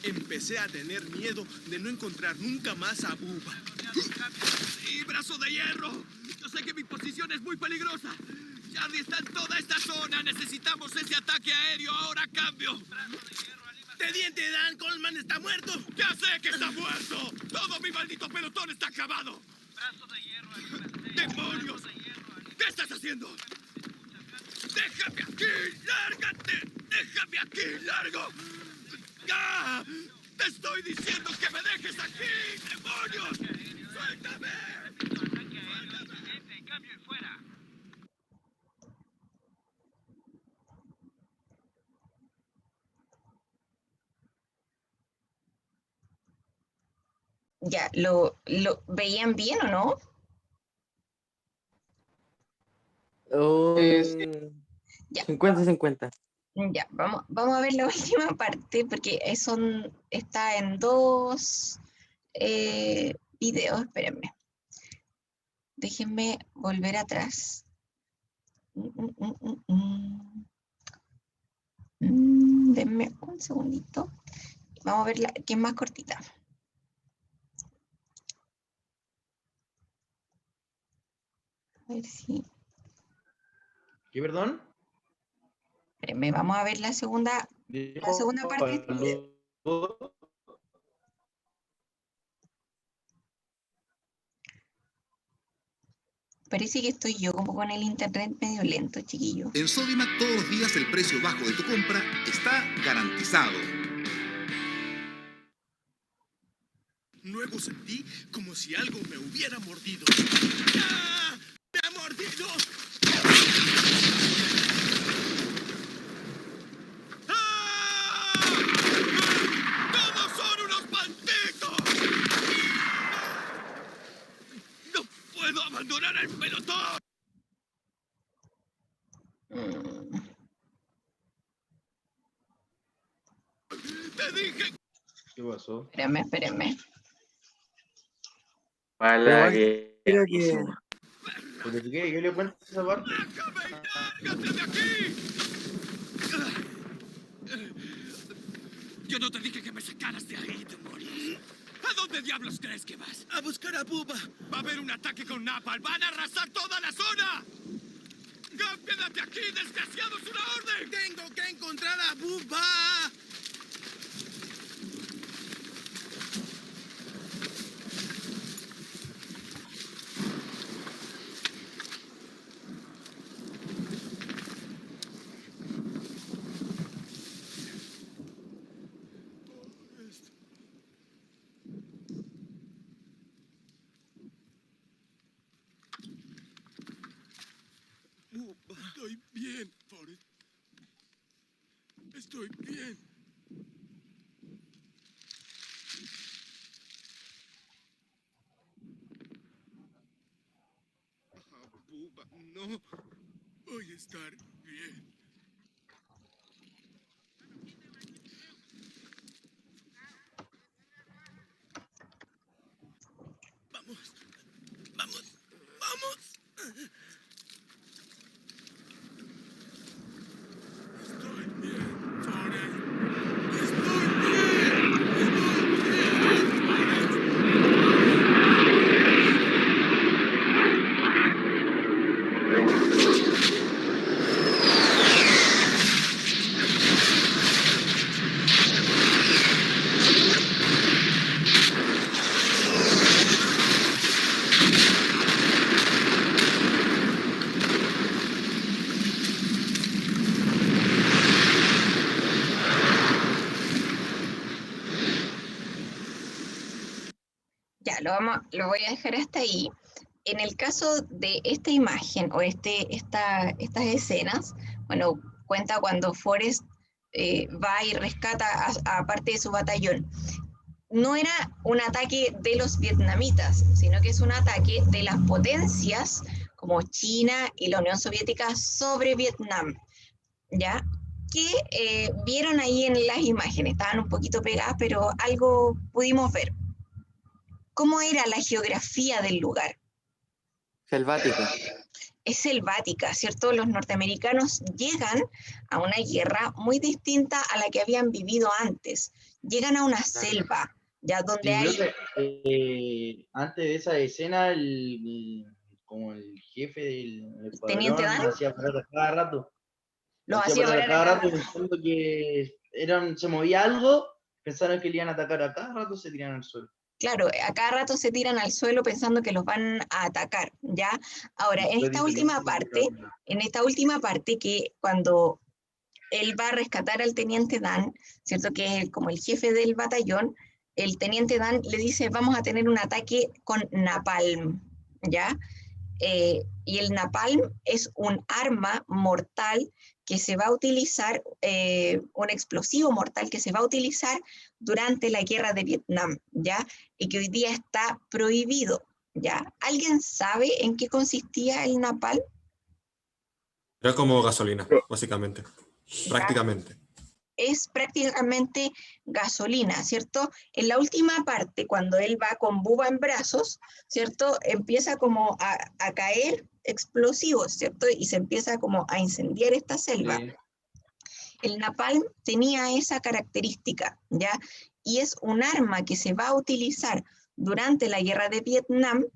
Empecé a tener miedo de no encontrar nunca más a Bubba. ¡Y brazo de hierro! Yo sé que mi posición es muy peligrosa. Charlie está en toda esta zona. Necesitamos ese ataque aéreo. Ahora cambio. ¡Teniente Dan Coleman está muerto! ¡Ya sé que está muerto! ¡Todo mi maldito pelotón está acabado! ¡Brazo de hierro! ¡Demonios! ¿Qué estás haciendo? ¡Déjame aquí! ¡Lárgate! ¡Déjame aquí! ¡Largo! ¡Ah! ¡Te estoy diciendo que me dejes aquí! ¡Demonios! ¡Suéltame! ¡Cambio y fuera! Ya, ¿lo veían bien o no? Sí. Ya. 50-50. Ya, vamos a ver la última parte porque está en 2 videos, espérenme. Déjenme volver atrás. Denme un segundito. Vamos a ver la que es más cortita. A ver si... ¿Qué, perdón? Espérenme, vamos a ver la segunda parte de este video. Parece que estoy yo como con el internet medio lento, chiquillo. En Sodimac todos los días el precio bajo de tu compra está garantizado. Luego sentí como si algo me hubiera mordido. ¡Ah! ¡Me ha mordido! ¡Ah! ¡Todos son unos malditos! ¡No puedo abandonar el pelotón! ¡Te dije! ¿Qué pasó? Espérenme. Para Pero que... creo que... ¿Pero qué le cuento esa parte? ¡Déjame y lárgate de aquí! Yo no te dije que me sacaras de ahí, demonios. ¿A dónde diablos crees que vas? A buscar a Bubba. Va a haber un ataque con Napalm. ¡Van a arrasar toda la zona! ¡Quédate aquí, desgraciado! ¡Es una orden! ¡Tengo que encontrar a Bubba! Estoy bien, Forrest. Estoy bien. Bubba, no. Voy a estar bien. Vamos. Estoy bien, Forrest. Estoy Ya, lo voy a dejar hasta ahí. En el caso de esta imagen o estas escenas, bueno, cuenta cuando Forrest va y rescata a parte de su batallón. No era un ataque de los vietnamitas, sino que es un ataque de las potencias como China y la Unión Soviética sobre Vietnam, ¿ya? Que vieron ahí en las imágenes, estaban un poquito pegadas, pero algo pudimos ver. ¿Cómo era la geografía del lugar? Selvática. Es selvática, ¿cierto? Los norteamericanos llegan a una guerra muy distinta a la que habían vivido antes. Llegan a una selva, ya donde Sí, hay... creo que, antes de esa escena, como el jefe del ¿Teniente escuadrón Dan? hacía parar cada rato. Los Hacía hacía parar parar cada a rato pensando que se movía algo, pensaron que le iban a atacar a cada rato, se tiran al suelo. Claro, a cada rato se tiran al suelo pensando que los van a atacar, ¿ya? Ahora, en esta última parte, que cuando él va a rescatar al teniente Dan, ¿cierto? Que es como el jefe del batallón, el teniente Dan le dice, vamos a tener un ataque con napalm, ¿ya? y el napalm es un arma mortal que se va a utilizar, un explosivo mortal que se va a utilizar durante la guerra de Vietnam, ¿ya? Y que hoy día está prohibido, ¿ya? ¿Alguien sabe en qué consistía el napalm? Era como gasolina, básicamente. Prácticamente. Es prácticamente gasolina, ¿cierto? En la última parte, cuando él va con Bubba en brazos, ¿cierto? Empieza como a caer explosivos, ¿cierto? Y se empieza como a incendiar esta selva. Sí. El napalm tenía esa característica, ¿ya? Y es un arma que se va a utilizar durante la guerra de Vietnam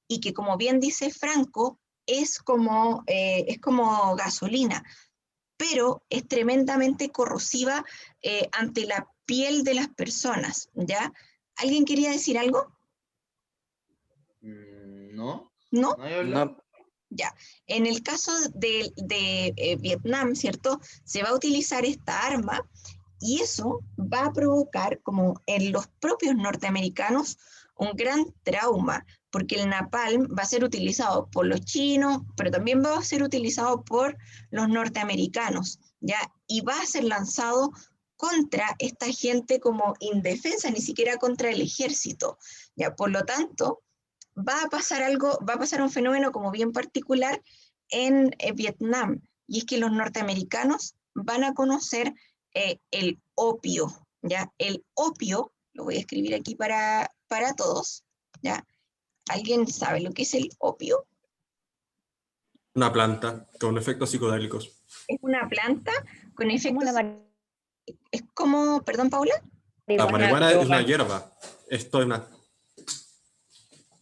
y que, como bien dice Franco, es como gasolina, pero es tremendamente corrosiva ante la piel de las personas, ¿ya? ¿Alguien quería decir algo? No. ¿No? ¿No hay hablado? No, Ya. En el caso de Vietnam, ¿cierto? Se va a utilizar esta arma y eso va a provocar, como en los propios norteamericanos, un gran trauma, porque el napalm va a ser utilizado por los chinos, pero también va a ser utilizado por los norteamericanos, ¿ya? Y va a ser lanzado contra esta gente como indefensa, ni siquiera contra el ejército, ¿ya? Por lo tanto, va a pasar algo, va a pasar un fenómeno como bien particular en Vietnam, y es que los norteamericanos van a conocer el opio, ¿ya? El opio, lo voy a escribir aquí para todos, ¿ya? ¿Alguien sabe lo que es el opio? Una planta con efectos psicodélicos. Es una planta con Como efectos... la Es como, perdón, Paula. La marihuana. marihuana es una hierba. Esto es una...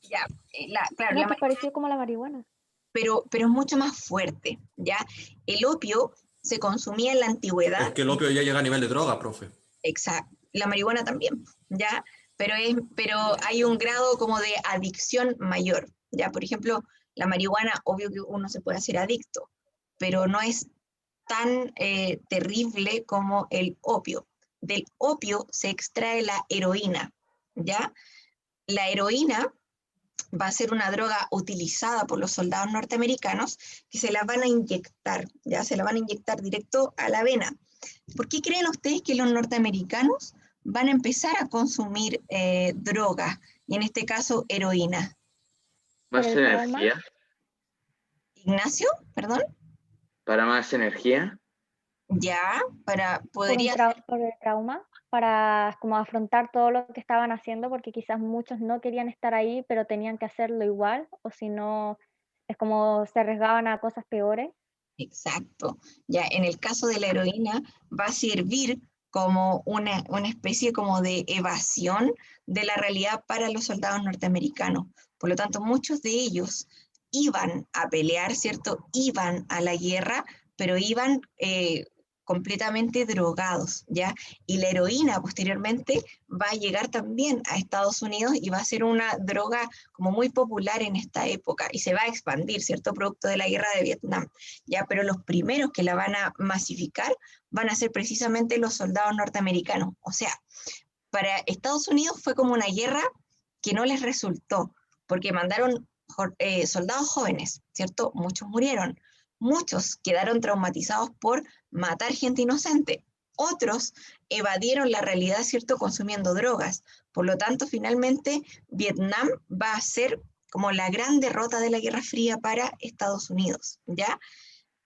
Ya, claro, No, la que es parecido como la marihuana. pero es mucho más fuerte, ¿ya? El opio se consumía en la antigüedad. Es que el opio ya llega a nivel de droga, profe. Exacto, la marihuana también, ¿ya? Pero hay un grado como de adicción mayor, ¿ya? Por ejemplo, la marihuana, obvio que uno se puede hacer adicto, pero no es tan terrible como el opio. Del opio se extrae la heroína, ¿ya? La heroína va a ser una droga utilizada por los soldados norteamericanos que se la van a inyectar, ¿ya? Se la van a inyectar directo a la vena. ¿Por qué creen ustedes que los norteamericanos van a empezar a consumir droga, y en este caso heroína? ¿Más ¿Por el trauma? energía? Ignacio, perdón. ¿Para más energía? Ya, Por el trauma, para como afrontar todo lo que estaban haciendo, porque quizás muchos no querían estar ahí, pero tenían que hacerlo igual, o si no, es como se arriesgaban a cosas peores. Exacto. Ya, en el caso de la heroína va a servir como una especie como de evasión de la realidad para los soldados norteamericanos. Por lo tanto, muchos de ellos iban a pelear, ¿cierto? Iban a la guerra, pero iban completamente drogados, ¿ya? Y la heroína posteriormente va a llegar también a Estados Unidos y va a ser una droga como muy popular en esta época y se va a expandir, ¿cierto? Producto de la guerra de Vietnam, ¿ya? Pero los primeros que la van a masificar van a ser precisamente los soldados norteamericanos. O sea, para Estados Unidos fue como una guerra que no les resultó, porque mandaron soldados jóvenes, ¿cierto? Muchos murieron. Muchos quedaron traumatizados por matar gente inocente. Otros evadieron la realidad, ¿cierto?, consumiendo drogas. Por lo tanto, finalmente, Vietnam va a ser como la gran derrota de la Guerra Fría para Estados Unidos, ¿ya?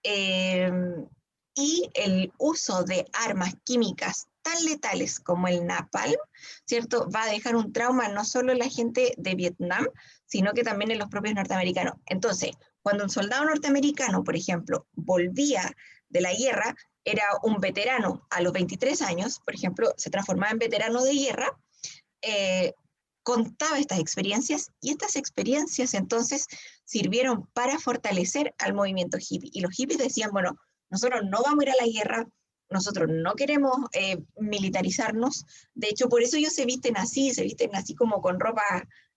Y el uso de armas químicas tan letales como el napalm, ¿cierto?, va a dejar un trauma no solo en la gente de Vietnam, sino que también en los propios norteamericanos. Entonces, cuando un soldado norteamericano, por ejemplo, volvía de la guerra, era un veterano a los 23 años, por ejemplo, se transformaba en veterano de guerra, contaba estas experiencias y estas experiencias entonces sirvieron para fortalecer al movimiento hippie. Y los hippies decían, bueno, nosotros no vamos a ir a la guerra, nosotros no queremos militarizarnos, de hecho por eso ellos se visten así como con ropa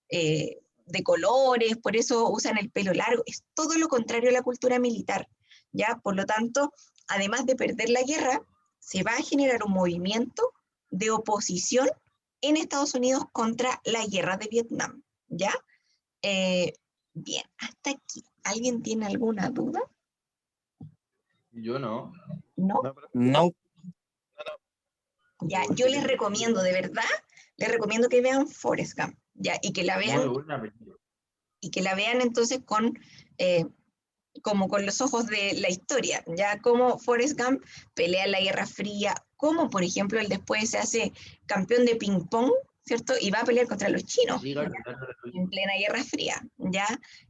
de colores, por eso usan el pelo largo, es todo lo contrario a la cultura militar, ¿ya? Por lo tanto, además de perder la guerra, se va a generar un movimiento de oposición en Estados Unidos contra la guerra de Vietnam, ¿ya? Bien, hasta aquí. ¿Alguien tiene alguna duda? Yo no. ¿No? No. Ya, yo les recomiendo, de verdad, les recomiendo que vean Forrest Gump, ya, y que la Muy vean, buena película. y que la vean entonces como con los ojos de la historia, ya como Forrest Gump pelea en la Guerra Fría, como por ejemplo él después se hace campeón de ping pong, ¿cierto? Y va a pelear contra los chinos Sí, claro, claro, en plena Guerra Fría, ¿ya?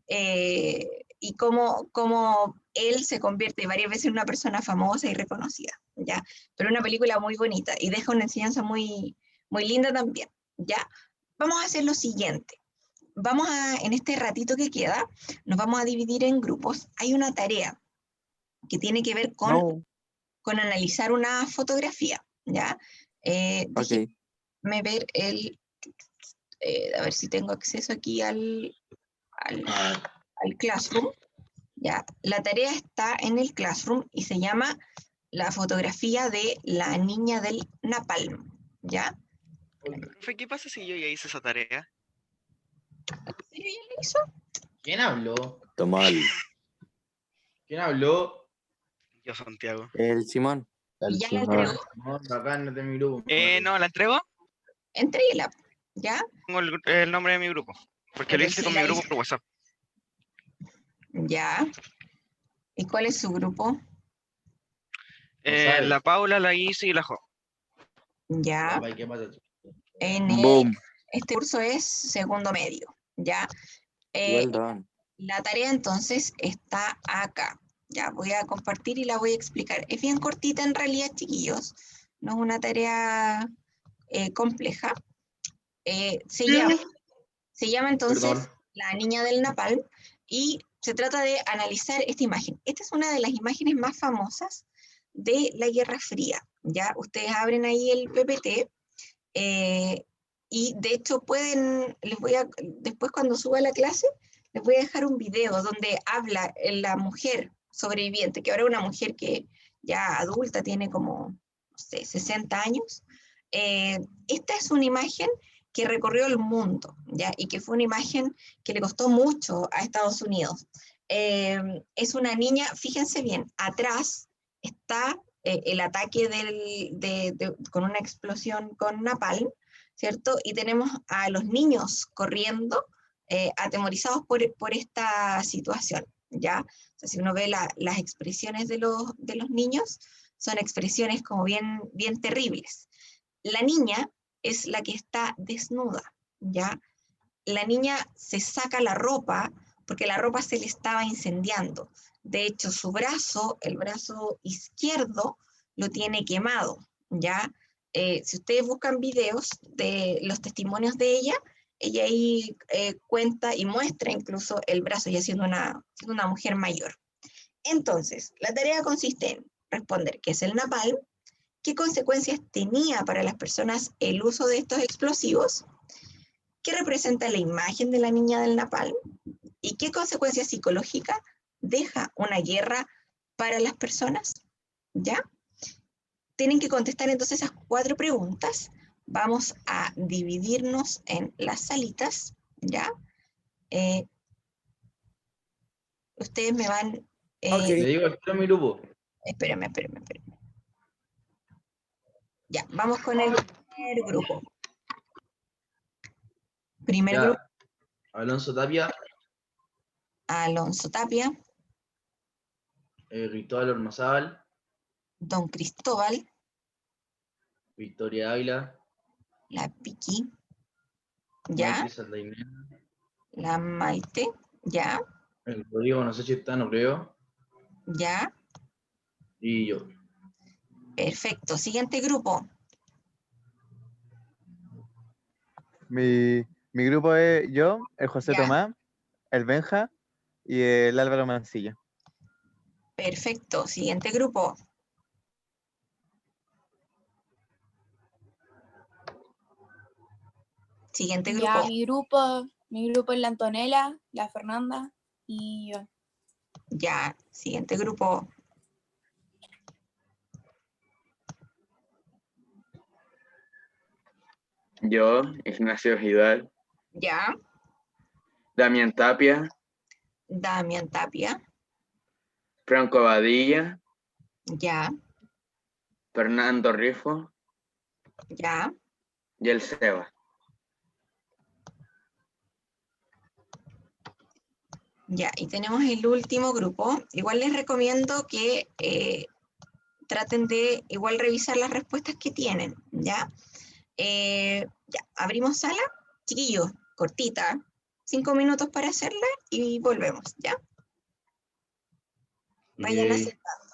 Y cómo él se convierte varias veces en una persona famosa y reconocida, ¿ya? Pero una película muy bonita y deja una enseñanza muy, muy linda también, ¿ya? Vamos a hacer lo siguiente. En este ratito que queda, nos vamos a dividir en grupos. Hay una tarea que tiene que ver con analizar una fotografía, ¿ya? Ok. Déjenme ver a ver si tengo acceso aquí al Classroom, ¿ya? La tarea está en el Classroom y se llama la fotografía de la niña del napalm, ¿ya? Profe, ¿qué pasa si yo ya hice esa tarea? ¿En serio ya la hizo? ¿Quién habló? Tomal. ¿Quién habló? Yo, Santiago. El Simón. ¿Y ya la entregó? No, acá no de mi grupo. No, ¿la entrego? Entréguela, ¿ya? Tengo el nombre de mi grupo. Porque lo Pero hice sí con la mi grupo hizo. por WhatsApp. Ya. ¿Y cuál es su grupo? La Paula, la Isi y la Jo. Ya. ¿Qué pasa? Boom. Este curso es segundo medio, ¿ya? Well done. La tarea entonces está acá. Ya voy a compartir y la voy a explicar. Es bien cortita en realidad, chiquillos. No es una tarea compleja. Se llama entonces Perdón. La niña del napalm y se trata de analizar esta imagen. Esta es una de las imágenes más famosas de la Guerra Fría. Ya ustedes abren ahí el PPT y de hecho después cuando suba la clase, les voy a dejar un video donde habla la mujer sobreviviente, que ahora es una mujer que ya adulta, tiene como, no sé, 60 años. Esta es una imagen que recorrió el mundo, ¿ya? Y que fue una imagen que le costó mucho a Estados Unidos. Es una niña, fíjense bien, atrás está el ataque con una explosión con napalm, ¿cierto? Y tenemos a los niños corriendo, atemorizados por esta situación, ¿ya? O sea, si uno ve las expresiones de los niños, son expresiones como bien, bien terribles. La niña es la que está desnuda, ¿ya? La niña se saca la ropa porque la ropa se le estaba incendiando. De hecho, su brazo, el brazo izquierdo, lo tiene quemado, ¿ya? Si ustedes buscan videos de los testimonios de ella ahí cuenta y muestra incluso el brazo, ya siendo una mujer mayor. Entonces, la tarea consiste en responder qué es el napalm, qué consecuencias tenía para las personas el uso de estos explosivos, qué representa la imagen de la niña del napalm y qué consecuencias psicológicas deja una guerra para las personas, ¿ya? Tienen que contestar entonces esas 4 preguntas. Vamos a dividirnos en las salitas, ¿ya? Ustedes me van... Le digo al mi grupo. Espérenme. Ya, vamos con el primer grupo. Primer grupo. Alonso Tapia. Alonso Tapia. Cristóbal Ormazábal. Don Cristóbal. Victoria Ávila. La Piqui. ¿Ya? Maite Saldainera. La Maite. ¿Ya? El Rodrigo, no sé si está, no creo. ¿Ya? Y yo. Perfecto. Siguiente grupo. Mi grupo es yo, el José Ya. Tomás, el Benja y el Álvaro Mancilla. Perfecto. Siguiente grupo. Siguiente grupo. Ya, mi grupo es la Antonella, la Fernanda y yo. Ya, siguiente grupo. Yo, Ignacio Gidal. Ya, Damián Tapia. Damián Tapia, Franco Badilla, ya, Fernando Rifo ya, y el Seba. ya. Y tenemos el último grupo. Igual les recomiendo que traten de igual revisar las respuestas que tienen, ¿ya? Ya, abrimos sala. Chiquillos, cortita, 5 minutos para hacerla y volvemos, ¿ya? Vayan Ok. aceptando.